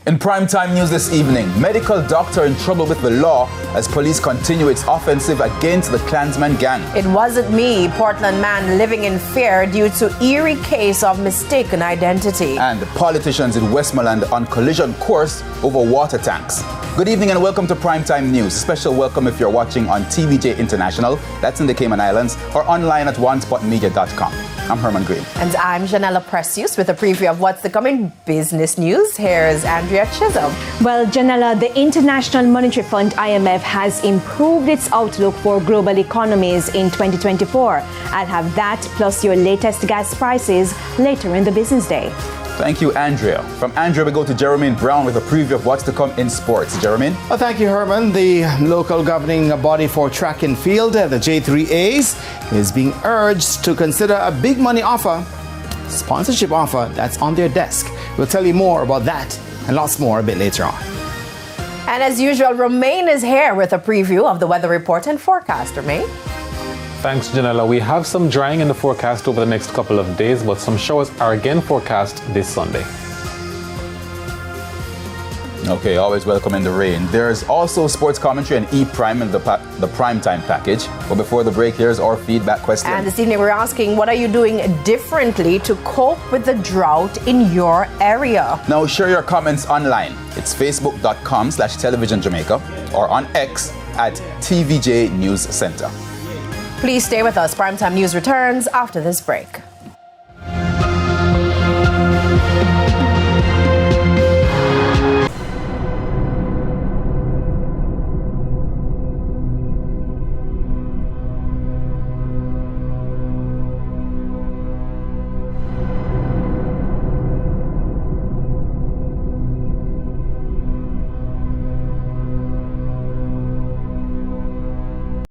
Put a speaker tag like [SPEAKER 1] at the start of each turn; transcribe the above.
[SPEAKER 1] In primetime news this evening, medical doctor in trouble with the law as police continue its offensive against the Klansman gang.
[SPEAKER 2] It wasn't me, Portland man living in fear due to eerie case of mistaken identity.
[SPEAKER 1] And politicians in Westmoreland on collision course over water tanks. Good evening and welcome to Primetime News. Special welcome if you're watching on TVJ International, that's in the Cayman Islands, or online at onespotmedia.com. I'm Herman Green.
[SPEAKER 2] And I'm Janella Precious with a preview of what's to come in business news. Here's Andrea Chisholm.
[SPEAKER 3] Well, Janella, the International Monetary Fund, IMF, has improved its outlook for global economies in 2024. I'll have that plus your latest gas prices later in the business day.
[SPEAKER 1] Thank you, Andrea. From Andrea, we go to Jermaine Brown with a preview of what's to come in sports. Jermaine?
[SPEAKER 4] Well, thank you, Herman. The local governing body for track and field, the J3As, is being urged to consider a big money offer, sponsorship offer that's on their desk. We'll tell you more about that and lots more a bit later on.
[SPEAKER 2] And as usual, Romain is here with a preview of the weather report and forecast. Romain?
[SPEAKER 5] Thanks, Janella. We have some drying in the forecast over the next couple of days, but some showers are again forecast this Sunday.
[SPEAKER 1] Okay, always welcome in the rain. There's also sports commentary and E-Prime in the primetime package. But before the break, here's our feedback question.
[SPEAKER 2] And this evening we're asking, what are you doing differently to cope with the drought in your area?
[SPEAKER 1] Now share your comments online. It's facebook.com/televisionjamaica or on X at TVJ News Center.
[SPEAKER 2] Please stay with us. Primetime News returns after this break.